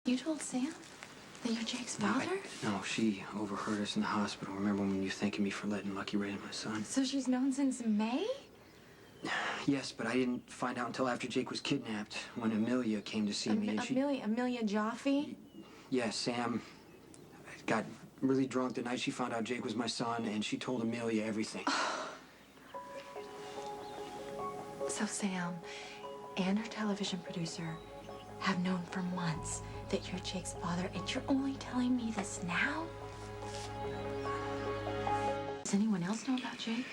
You told Sam that you're Jake's father? No, she overheard us in the hospital. Remember when you thanking me for letting Lucky raise my son? So she's known since May? Yes, but I didn't find out until after Jake was kidnapped, when Amelia came to see me. And Amelia Jaffe? Yes, Sam got really drunk the night she found out Jake was my son, and she told Amelia everything. So Sam and her television producer have known for months that you're Jake's father, and you're only telling me this now? Does anyone else know about Jake?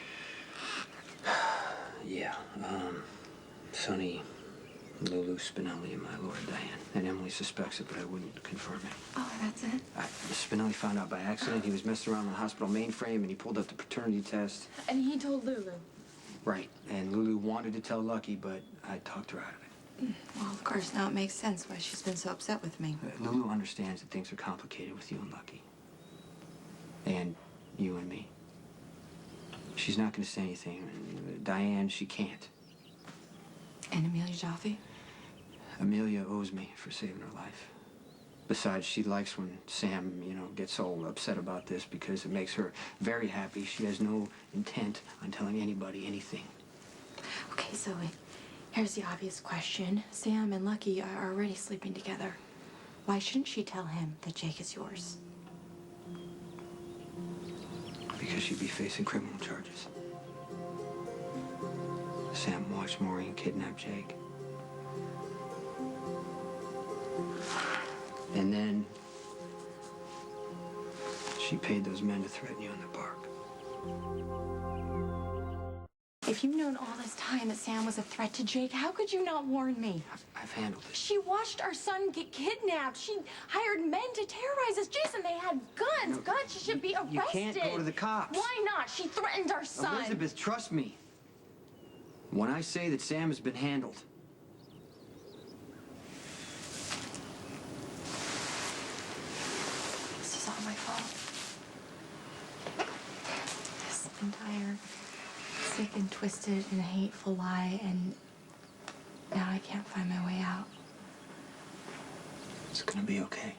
Yeah, Sonny, Lulu, Spinelli, and my Lord Diane. And Emily suspects it, but I wouldn't confirm it. Oh, that's it? Spinelli found out by accident. He was messing around in the hospital mainframe, and he pulled up the paternity test. And he told Lulu? Right, and Lulu wanted to tell Lucky, but I talked her out of it. Well, of course, now it makes sense why she's been so upset with me. Lulu understands that things are complicated with you and Lucky. And you and me. She's not going to say anything. Diane, she can't. And Amelia Jaffe? Amelia owes me for saving her life. Besides, she likes when Sam, gets all upset about this because it makes her very happy. She has no intent on telling anybody anything. Okay, Zoe, here's the obvious question. Sam and Lucky are already sleeping together. Why shouldn't she tell him that Jake is yours? Because she'd be facing criminal charges. Sam watched Maureen kidnap Jake. And then she paid those men to threaten you in the park. If you've known all this time that Sam was a threat to Jake, how could you not warn me? I've handled it. She watched our son get kidnapped. She hired men to terrorize us. Jason, they had guns. Guns. She should be arrested. You can't go to the cops. Why not? She threatened our son. Elizabeth, trust me. When I say that Sam has been handled, this is all my fault. This entire sick and twisted and hateful lie, and now I can't find my way out. it's gonna be okay.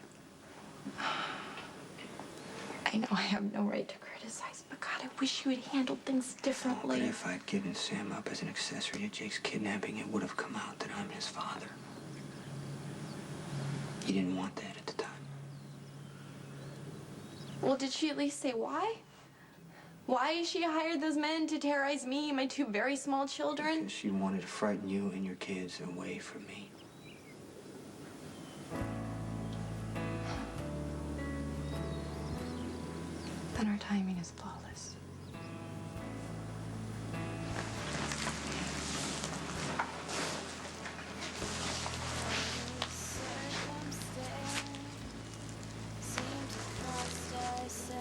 I know I have no right to criticize, but God, I wish you had handled things differently. But if I'd given Sam up as an accessory to Jake's kidnapping, it would have come out that I'm his father. He didn't want that at the time. Well, did she at least say why? Why she hired those men to terrorize me and my two very small children? Because she wanted to frighten you and your kids away from me. Then our timing is flawless.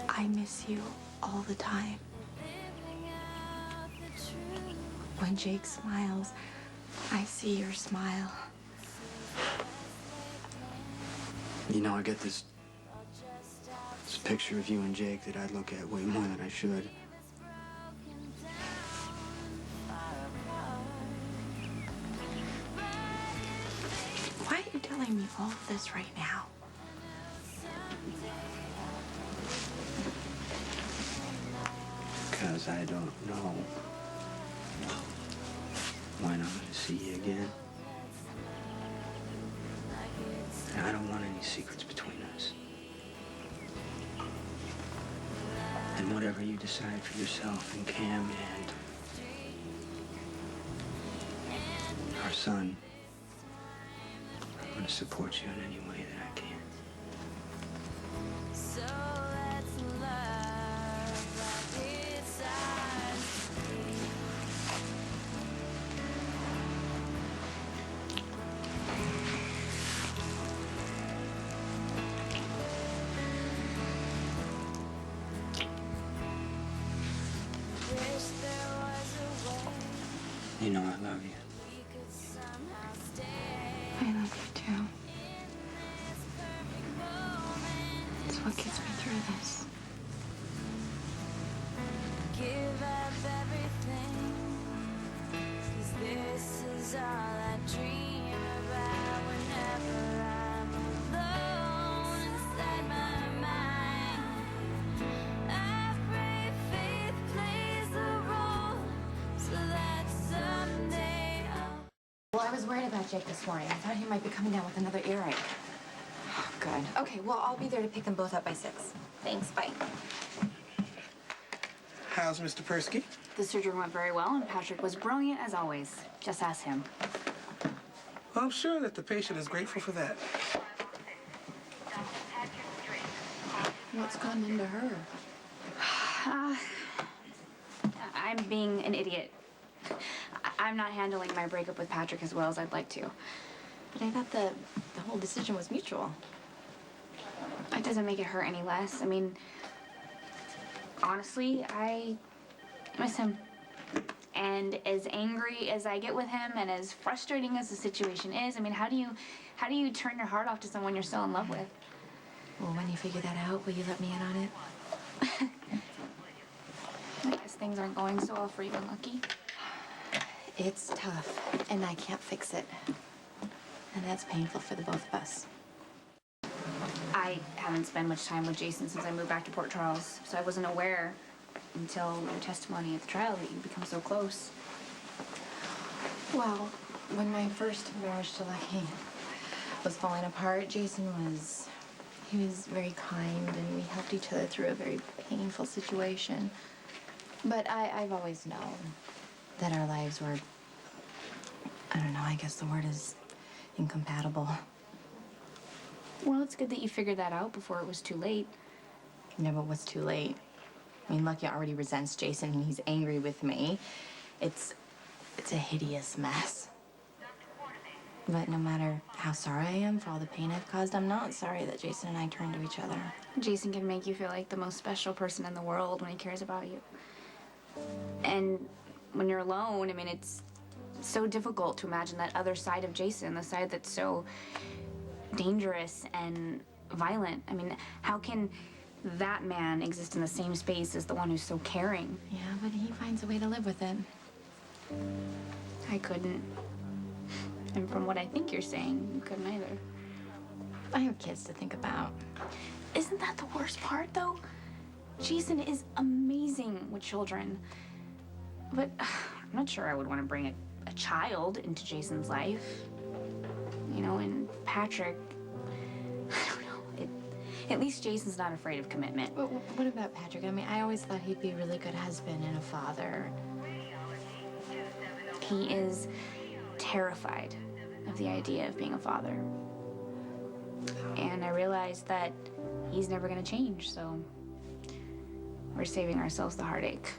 I miss you all the time. When Jake smiles, I see your smile. I get this picture of you and Jake that I look at way more than I should. Why are you telling me all of this right now? Because I don't know when I'm going to see you again. And I don't want any secrets between us. And whatever you decide for yourself and Cam and our son, I'm going to support you in any way that I can. I love you. I love you too. It's what gets me through this. Give up everything, 'cause this is all I dream about whenever I'm alone. Well, I was worried about Jake this morning. I thought he might be coming down with another earache. Oh, good. Okay, well, I'll be there to pick them both up by 6. Thanks, bye. How's Mr. Persky? The surgery went very well, and Patrick was brilliant as always. Just ask him. Well, I'm sure that the patient is grateful for that. What's gone into her? I'm being an idiot. I'm not handling my breakup with Patrick as well as I'd like to. But I thought the whole decision was mutual. It doesn't make it hurt any less. I mean, honestly, I miss him. And as angry as I get with him and as frustrating as the situation is, I mean, how do you turn your heart off to someone you're still in love with? Well, when you figure that out, will you let me in on it? I guess things aren't going so well for you and Lucky. It's tough, and I can't fix it. And that's painful for the both of us. I haven't spent much time with Jason since I moved back to Port Charles, so I wasn't aware until your testimony at the trial that you'd become so close. Well, when my first marriage to Lucky was falling apart, Jason was very kind, and we helped each other through a very painful situation. But I've always known that our lives were, I don't know, I guess the word is incompatible. Well, it's good that you figured that out before it was too late. Never was too late. I mean, Lucky already resents Jason, and he's angry with me. It's a hideous mess. But no matter how sorry I am for all the pain I've caused, I'm not sorry that Jason and I turned to each other. Jason can make you feel like the most special person in the world when he cares about you. And when you're alone, I mean, it's so difficult to imagine that other side of Jason, the side that's so dangerous and violent. I mean, how can that man exist in the same space as the one who's so caring? Yeah, but he finds a way to live with it. I couldn't. And from what I think you're saying, you couldn't either. I have kids to think about. Isn't that the worst part, though? Jason is amazing with children. But I'm not sure I would want to bring a child into Jason's life. You know, and Patrick, I don't know. At least Jason's not afraid of commitment. But what about Patrick? I mean, I always thought he'd be a really good husband and a father. He is terrified of the idea of being a father. And I realized that he's never going to change, so we're saving ourselves the heartache.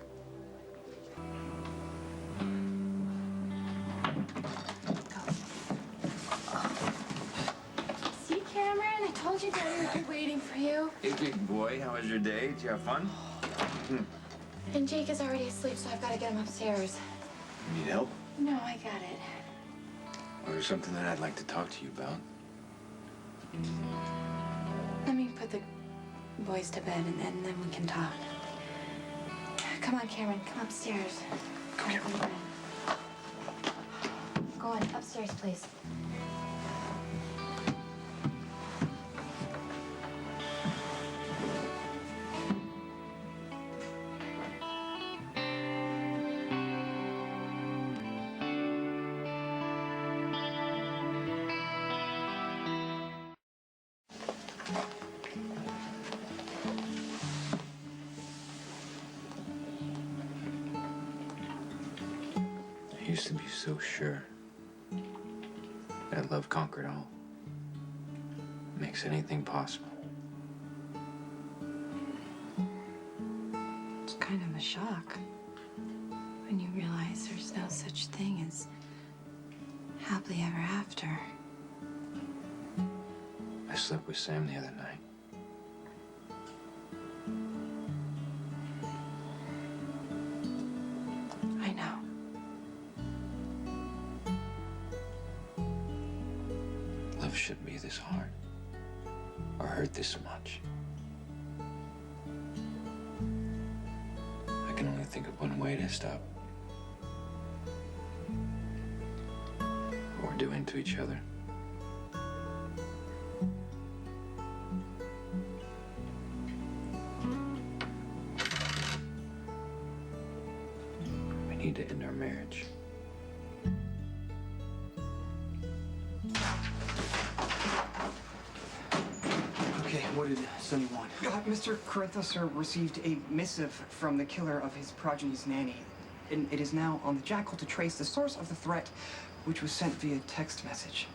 See, Cameron? I told you Daddy would be waiting for you. Hey, big boy, how was your day? Did you have fun? And Jake is already asleep, so I've got to get him upstairs. You need help? No, I got it. Or there's something that I'd like to talk to you about. Let me put the boys to bed, and then we can talk. Come on, Cameron. Come upstairs. Come here. Go on, upstairs, please. I used to be so sure that love conquered all. Makes anything possible. It's kind of a shock when you realize there's no such thing as happily ever after. I slept with Sam the other night. I know. Love shouldn't be this hard or hurt this much. I can only think of one way to stop what we're doing to each other. We need to end our marriage. What did Sonny want? Mr. Corinthos, sir, received a missive from the killer of his progeny's nanny. And it is now on the Jackal to trace the source of the threat, which was sent via text message.